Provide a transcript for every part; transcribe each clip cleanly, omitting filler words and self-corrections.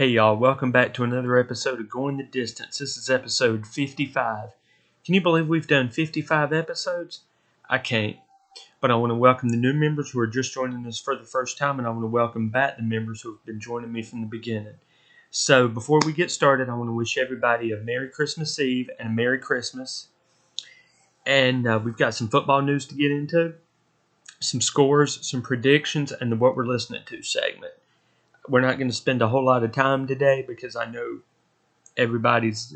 Hey y'all, welcome back to another episode of Going the Distance. This is episode 55. Can you believe we've done 55 episodes? I can't. But I want to welcome the new members who are just joining us for the first time, and I want to welcome back the members who have been joining me from the beginning. So before we get started, I want to wish everybody a Merry Christmas Eve and a Merry Christmas. And we've got some football news to get into, some scores, some predictions, and the What We're Listening To segment. We're not going to spend a whole lot of time today because I know everybody's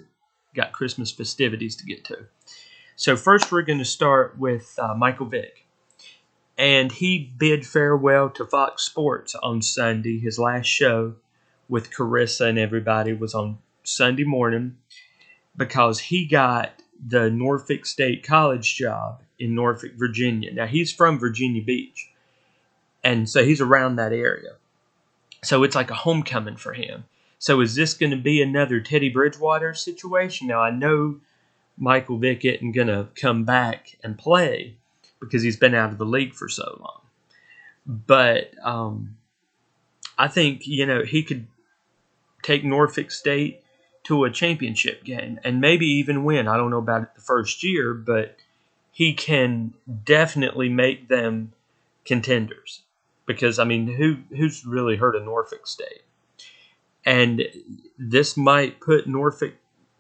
got Christmas festivities to get to. So first we're going to start with Michael Vick. And he bid farewell to Fox Sports on Sunday. His last show with Carissa and everybody was on Sunday morning because he got the Norfolk State College job in Norfolk, Virginia. Now he's from Virginia Beach, and so he's around that area. So it's like a homecoming for him. So is this going to be another Teddy Bridgewater situation? Now, I know Michael Vick isn't going to come back and play because he's been out of the league for so long. But I think, he could take Norfolk State to a championship game and maybe even win. I don't know about it the first year, but he can definitely make them contenders. Because, who's really heard of Norfolk State? And this might put Norfolk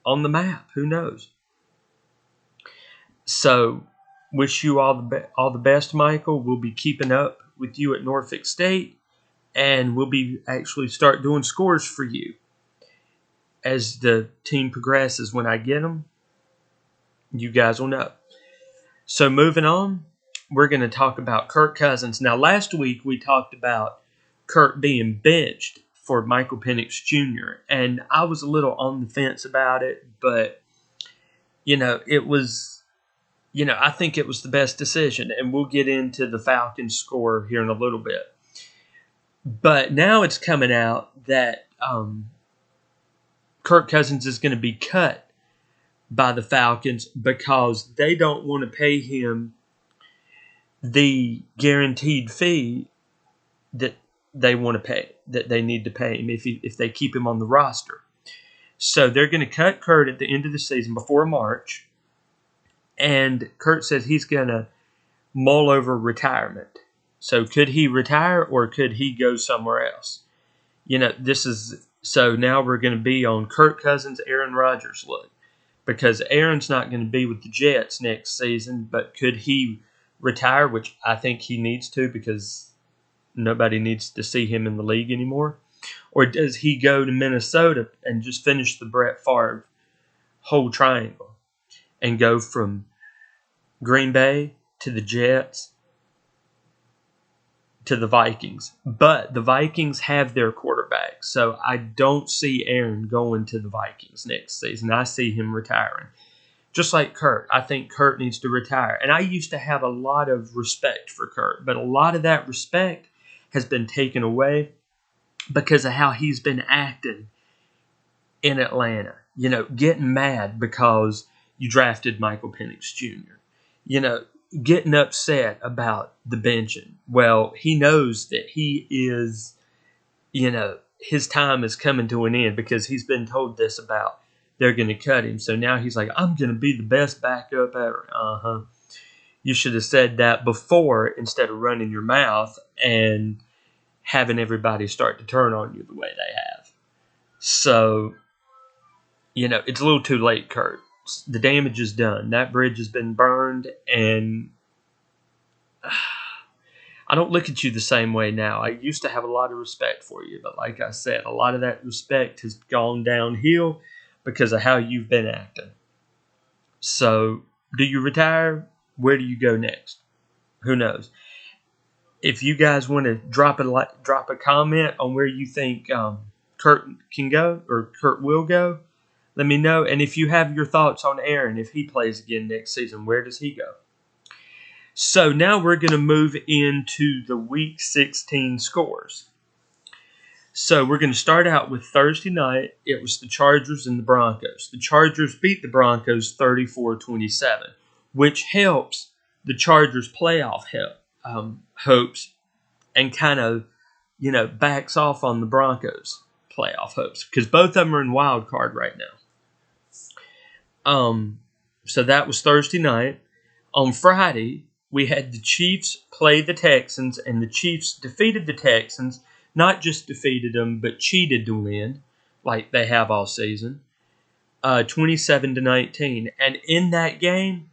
on the map. Who knows? So, wish you all the best, Michael. We'll be keeping up with you at Norfolk State. And we'll be actually start doing scores for you as the team progresses. When I get them, you guys will know. So, moving on. We're going to talk about Kirk Cousins. Now, last week we talked about Kirk being benched for Michael Penix Jr., and I was a little on the fence about it, but, it was, I think it was the best decision, and we'll get into the Falcons score here in a little bit. But now it's coming out that Kirk Cousins is going to be cut by the Falcons because they don't want to pay him the guaranteed fee that they want to pay, that they need to pay him if they keep him on the roster. So they're going to cut Kurt at the end of the season before March, and Kurt says he's going to mull over retirement. So could he retire or could he go somewhere else? So now we're going to be on Kirk Cousins, Aaron Rodgers look, because Aaron's not going to be with the Jets next season, but could he retire, which I think he needs to because nobody needs to see him in the league anymore? Or does he go to Minnesota and just finish the Brett Favre whole triangle and go from Green Bay to the Jets to the Vikings? But the Vikings have their quarterback, so I don't see Aaron going to the Vikings next season. I see him retiring. Just like Kurt, I think Kurt needs to retire. And I used to have a lot of respect for Kurt, but a lot of that respect has been taken away because of how he's been acting in Atlanta. Getting mad because you drafted Michael Penix Jr. Getting upset about the benching. Well, he knows that he is, his time is coming to an end because he's been told this about they're going to cut him. So now he's like, I'm going to be the best backup ever. You should have said that before instead of running your mouth and having everybody start to turn on you the way they have. So, it's a little too late, Kurt. The damage is done. That bridge has been burned, and I don't look at you the same way now. I used to have a lot of respect for you, but like I said, a lot of that respect has gone downhill because of how you've been acting. So, do you retire? Where do you go next? Who knows? If you guys want to drop a comment on where you think Kurt can go or Kurt will go, let me know. And if you have your thoughts on Aaron, if he plays again next season, where does he go? So now we're going to move into the Week 16 scores. So we're going to start out with Thursday night. It was the Chargers and the Broncos. The Chargers beat the Broncos 34-27, which helps the Chargers' playoff hopes and kind of, backs off on the Broncos' playoff hopes because both of them are in wild card right now. So that was Thursday night. On Friday, we had the Chiefs play the Texans, and the Chiefs defeated the Texans. Not just defeated them, but cheated to win, like they have all season. 27-19. And in that game,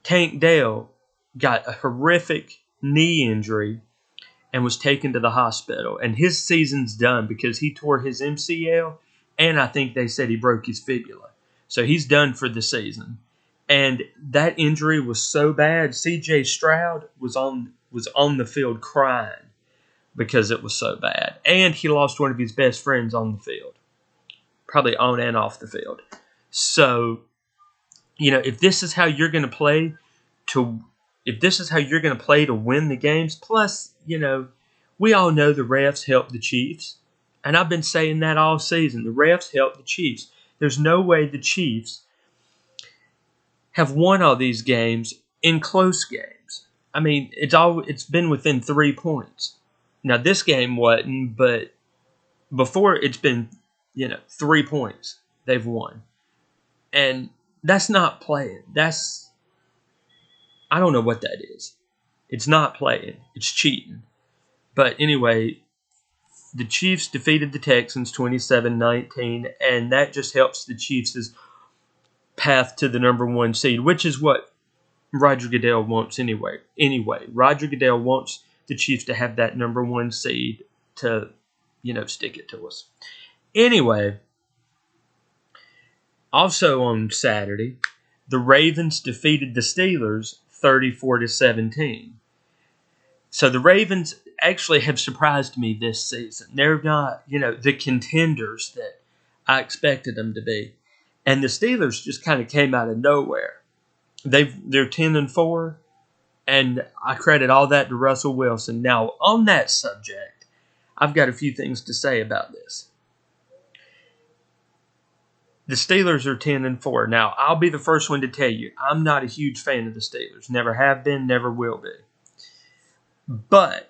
Tank Dell got a horrific knee injury and was taken to the hospital. And his season's done because he tore his MCL, and I think they said he broke his fibula. So he's done for the season. And that injury was so bad, C.J. Stroud was on the field crying because it was so bad. And he lost one of his best friends on the field, probably on and off the field. So, if this is how you're going to play to win the games, plus, we all know the refs help the Chiefs. And I've been saying that all season. The refs help the Chiefs. There's no way the Chiefs have won all these games in close games. I mean, it's been within 3 points. Now, this game wasn't, but before it's been, 3 points they've won. And that's not playing. I don't know what that is. It's not playing. It's cheating. But anyway, the Chiefs defeated the Texans 27-19, and that just helps the Chiefs' path to the number 1 seed, which is what Roger Goodell wants anyway. Roger Goodell wants the Chiefs to have that number 1 seed to, stick it to us. Anyway, also on Saturday, the Ravens defeated the Steelers 34-17. So the Ravens actually have surprised me this season. They're not, the contenders that I expected them to be. And the Steelers just kind of came out of nowhere. They're 10-4, and I credit all that to Russell Wilson. Now, on that subject, I've got a few things to say about this. The Steelers are 10-4. Now, I'll be the first one to tell you, I'm not a huge fan of the Steelers. Never have been, never will be. But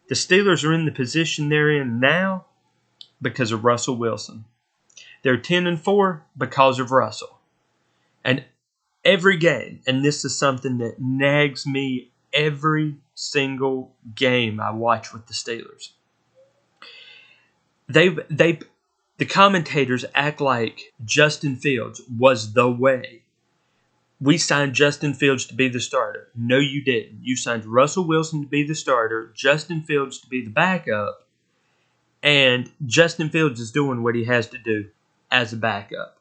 the Steelers are in the position they're in now because of Russell Wilson. They're 10-4 because of Russell. And every game, and this is something that nags me every single game I watch with the Steelers. The commentators act like Justin Fields was the way. We signed Justin Fields to be the starter. No, you didn't. You signed Russell Wilson to be the starter, Justin Fields to be the backup, and Justin Fields is doing what he has to do as a backup.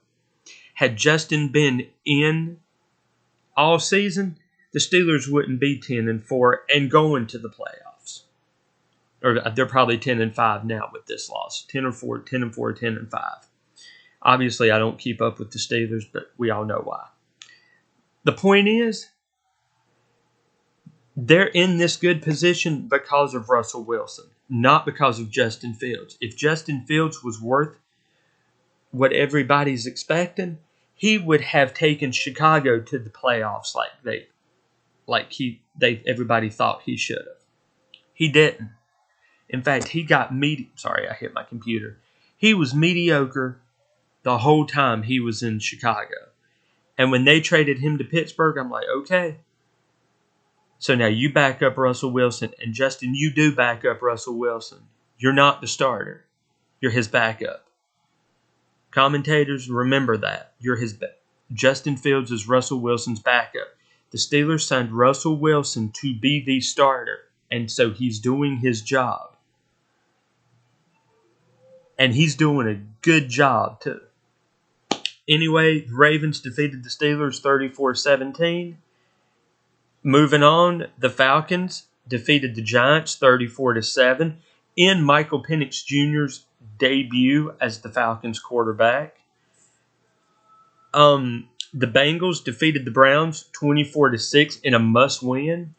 Had Justin been in all season, the Steelers wouldn't be 10-4 and going to the playoffs. Or they're probably 10-5 now with this loss. 10-4, 10-5. Obviously, I don't keep up with the Steelers, but we all know why. The point is, they're in this good position because of Russell Wilson, not because of Justin Fields. If Justin Fields was worth what everybody's expecting, he would have taken Chicago to the playoffs everybody thought he should have. He didn't. In fact, he got Sorry, I hit my computer. He was mediocre the whole time he was in Chicago. And when they traded him to Pittsburgh, I'm like, okay. So now you back up Russell Wilson. And Justin, you do back up Russell Wilson. You're not the starter. You're his backup. Commentators, remember that. Justin Fields is Russell Wilson's backup. The Steelers signed Russell Wilson to be the starter. And so he's doing his job. And he's doing a good job, too. Anyway, the Ravens defeated the Steelers 34-17. Moving on, the Falcons defeated the Giants 34-7 in Michael Penix Jr.'s debut as the Falcons quarterback. The Bengals defeated the Browns 24-6 in a must-win.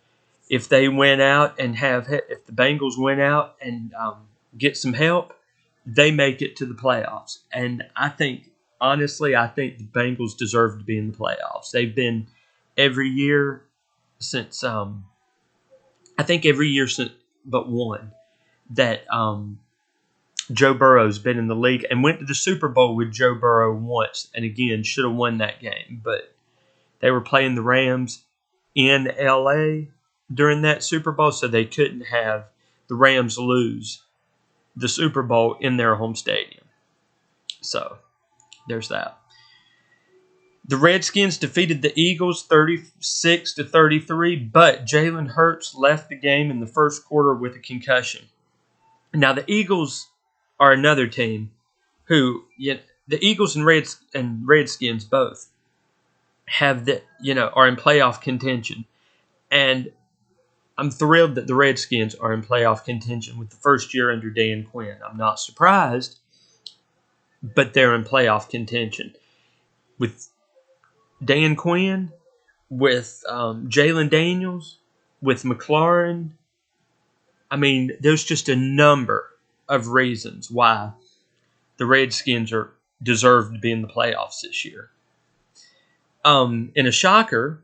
If the Bengals win out and get some help, they make it to the playoffs. And honestly, I think the Bengals deserve to be in the playoffs. They've been every year since every year since but one that Joe Burrow's been in the league and went to the Super Bowl with Joe Burrow once, and again should have won that game. But they were playing the Rams in L.A. during that Super Bowl, so they couldn't have the Rams lose the Super Bowl in their home stadium. So there's that. The Redskins defeated the Eagles 36-33, but Jalen Hurts left the game in the first quarter with a concussion. Now the Eagles are another team who, the Eagles and Redskins both have are in playoff contention, and I'm thrilled that the Redskins are in playoff contention with the first year under Dan Quinn. I'm not surprised, but they're in playoff contention with Dan Quinn, with Jalen Daniels, with McLaurin. I mean, there's just a number of reasons why the Redskins deserve to be in the playoffs this year. In a shocker,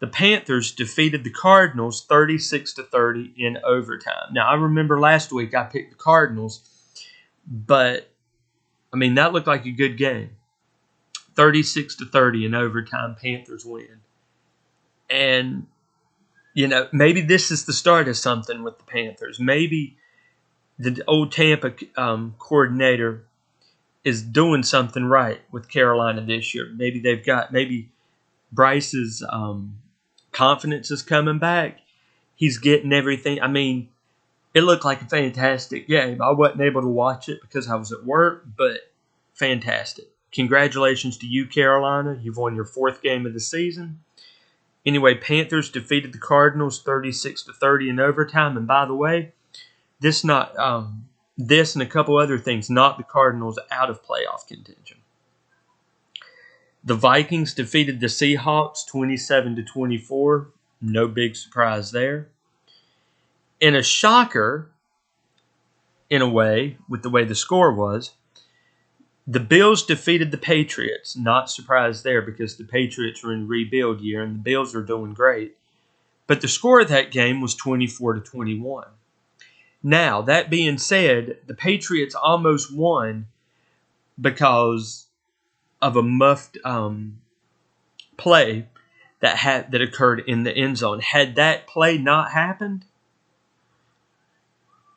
the Panthers defeated the Cardinals 36-30 in overtime. Now, I remember last week I picked the Cardinals, but, I mean, that looked like a good game. 36-30 in overtime, Panthers win. And, maybe this is the start of something with the Panthers. Maybe the old Tampa coordinator is doing something right with Carolina this year. Maybe Bryce's confidence is coming back. He's getting everything. I mean, it looked like a fantastic game. I wasn't able to watch it because I was at work, but fantastic. Congratulations to you, Carolina. You've won your 4th game of the season. Anyway, Panthers defeated the Cardinals 36-30 in overtime. And by the way, this and a couple other things knocked the Cardinals out of playoff contention. The Vikings defeated the Seahawks 27-24. No big surprise there. In a shocker, in a way, with the way the score was, the Bills defeated the Patriots. Not surprised there because the Patriots are in rebuild year and the Bills are doing great. But the score of that game was 24-21. Now, that being said, the Patriots almost won because of a muffed play that occurred in the end zone. Had that play not happened,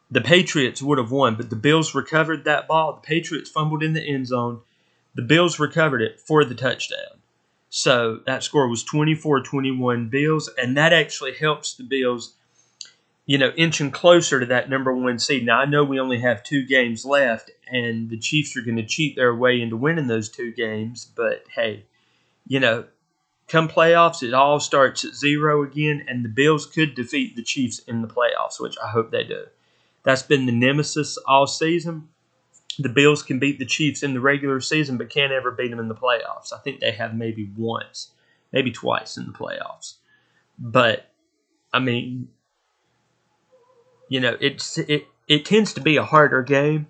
the Patriots would have won, but the Bills recovered that ball. The Patriots fumbled in the end zone. The Bills recovered it for the touchdown. So that score was 24-21 Bills, and that actually helps the Bills, inching closer to that number 1 seed. Now, I know we only have 2 games left, and the Chiefs are going to cheat their way into winning those 2 games, but hey, come playoffs, it all starts at 0 again, and the Bills could defeat the Chiefs in the playoffs, which I hope they do. That's been the nemesis all season. The Bills can beat the Chiefs in the regular season, but can't ever beat them in the playoffs. I think they have maybe once, maybe twice in the playoffs. But, I mean, it tends to be a harder game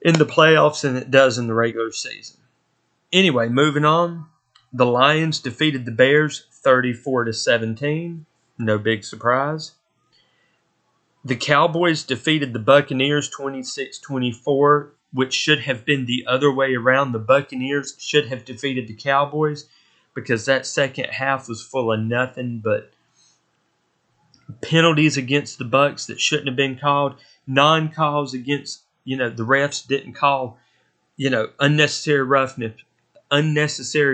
in the playoffs than it does in the regular season. Anyway, moving on. The Lions defeated the Bears 34-17. No big surprise. The Cowboys defeated the Buccaneers 26-24, which should have been the other way around. The Buccaneers should have defeated the Cowboys because that second half was full of nothing but penalties against the Bucs that shouldn't have been called, non-calls against, the refs didn't call, unnecessary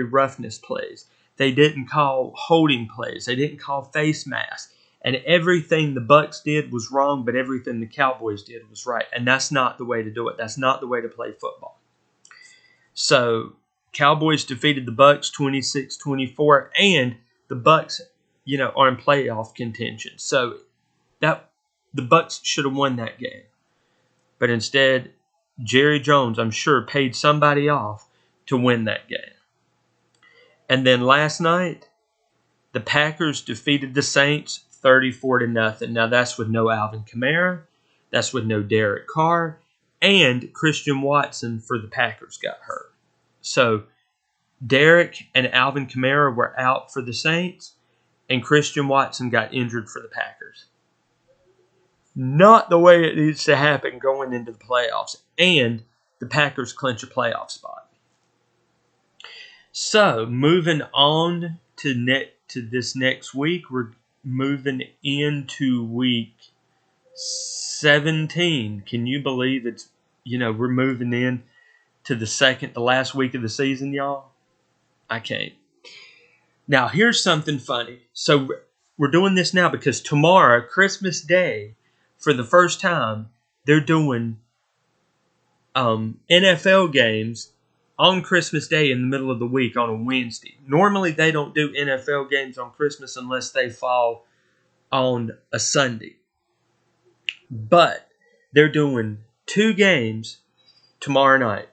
roughness plays. They didn't call holding plays. They didn't call face masks. And everything the Bucs did was wrong, but everything the Cowboys did was right. And that's not the way to do it. That's not the way to play football. So, Cowboys defeated the Bucs 26-24, and the Bucs, are in playoff contention. So, the Bucs should have won that game. But instead, Jerry Jones, I'm sure, paid somebody off to win that game. And then last night, the Packers defeated the Saints 34-0. Now, that's with no Alvin Kamara. That's with no Derek Carr. And Christian Watson for the Packers got hurt. So, Derek and Alvin Kamara were out for the Saints, and Christian Watson got injured for the Packers. Not the way it needs to happen going into the playoffs. And the Packers clinch a playoff spot. So, moving on to this next week, we're moving into week 17. Can you believe we're moving in to the last week of the season, y'all? I can't. Now, here's something funny. So, we're doing this now because tomorrow, Christmas Day, for the first time, they're doing NFL games on Christmas Day in the middle of the week on a Wednesday. Normally, they don't do NFL games on Christmas unless they fall on a Sunday. But they're doing 2 games tomorrow night.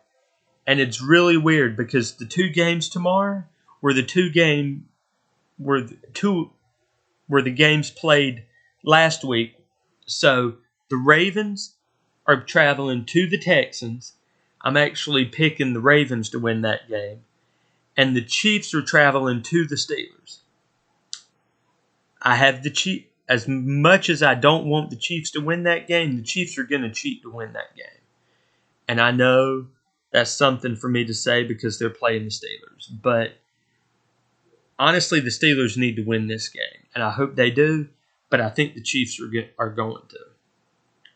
And it's really weird because the 2 games tomorrow were the games played last week. So the Ravens are traveling to the Texans. I'm actually picking the Ravens to win that game. And the Chiefs are traveling to the Steelers. I have the Chiefs. As much as I don't want the Chiefs to win that game, the Chiefs are going to cheat to win that game. And I know that's something for me to say because they're playing the Steelers. But honestly, the Steelers need to win this game. And I hope they do. But I think the Chiefs are going to.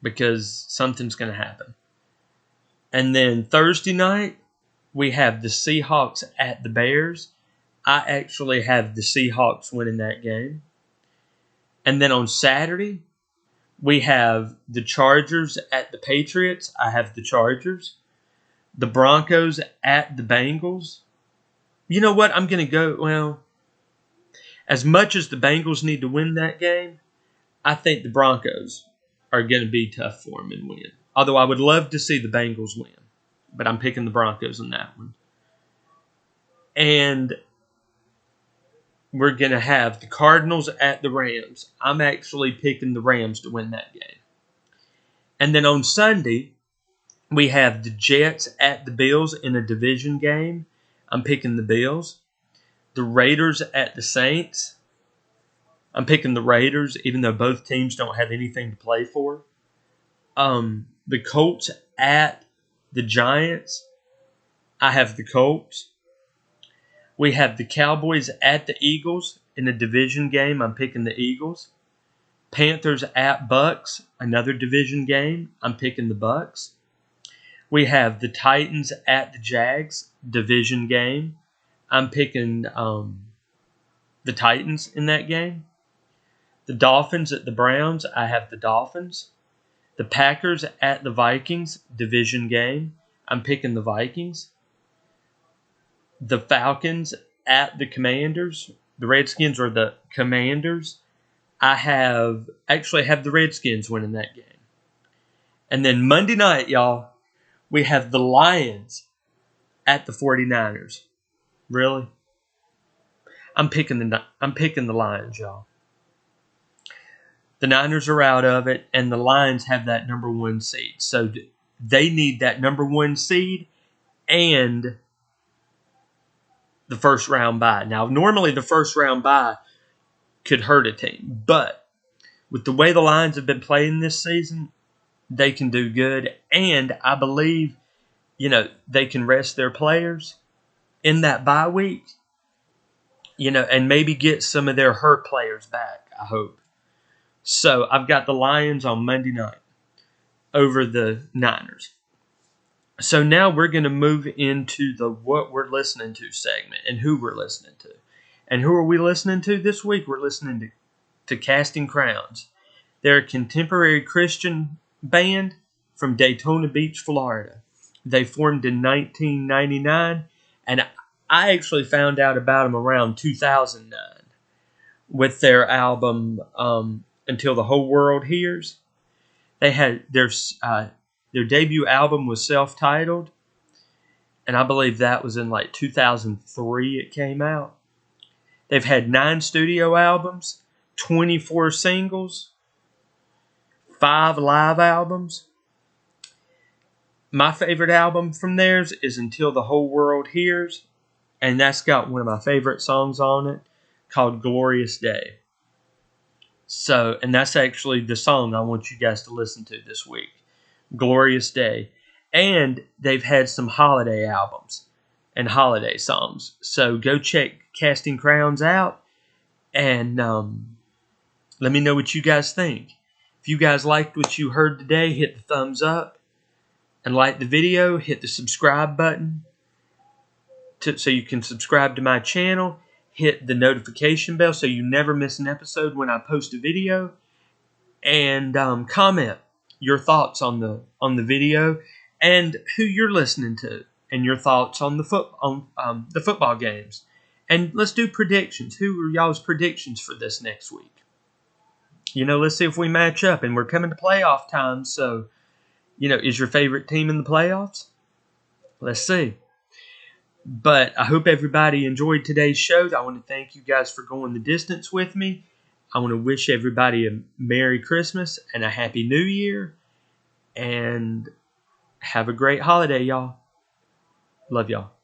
Because something's going to happen. And then Thursday night, we have the Seahawks at the Bears. I actually have the Seahawks winning that game. And then on Saturday, we have the Chargers at the Patriots. I have the Chargers. The Broncos at the Bengals. You know what? I'm going to go, as much as the Bengals need to win that game, I think the Broncos are going to be tough for them and win. Although I would love to see the Bengals win. But I'm picking the Broncos in that one. And we're going to have the Cardinals at the Rams. I'm actually picking the Rams to win that game. And then on Sunday, we have the Jets at the Bills in a division game. I'm picking the Bills. The Raiders at the Saints. I'm picking the Raiders, even though both teams don't have anything to play for. The Colts at the Giants. I have the Colts. We have the Cowboys at the Eagles in a division game. I'm picking the Eagles. Panthers at Bucks, another division game. I'm picking the Bucks. We have the Titans at the Jags, division game. I'm picking the Titans in that game. The Dolphins at the Browns, I have the Dolphins. The Packers at the Vikings, division game. I'm picking the Vikings. The Falcons at the Commanders. The Redskins are the Commanders. I have the Redskins winning that game. And then Monday night, y'all, we have the Lions at the 49ers. Really? I'm picking the Lions, y'all. The Niners are out of it, and the Lions have that number 1 seed. So they need that number 1 seed and the first round bye. Now, normally the first round bye could hurt a team, but with the way the Lions have been playing this season, they can do good. And I believe, they can rest their players in that bye week, and maybe get some of their hurt players back, I hope. So I've got the Lions on Monday night over the Niners. So now we're going to move into the what we're listening to segment and who we're listening to. And who are we listening to this week? We're listening to Casting Crowns. They're a contemporary Christian band from Daytona Beach, Florida. They formed in 1999, and I actually found out about them around 2009 with their album Until the Whole World Hears. They had their debut album was self-titled, and I believe that was in 2003 it came out. They've had 9 studio albums, 24 singles, 5 live albums. My favorite album from theirs is Until the Whole World Hears, and that's got one of my favorite songs on it called Glorious Day. So, and that's actually the song I want you guys to listen to this week. Glorious Day. And they've had some holiday albums and holiday songs. So go check Casting Crowns out and let me know what you guys think. If you guys liked what you heard today, hit the thumbs up and like the video. Hit the subscribe button so you can subscribe to my channel. Hit the notification bell so you never miss an episode when I post a video. And comment your thoughts on the video and who you're listening to and your thoughts on the football games. And let's do predictions. Who are y'all's predictions for this next week? Let's see if we match up. And we're coming to playoff time, so is your favorite team in the playoffs? Let's see. But I hope everybody enjoyed today's show. I want to thank you guys for going the distance with me. I want to wish everybody a Merry Christmas and a Happy New Year. And have a great holiday, y'all. Love y'all.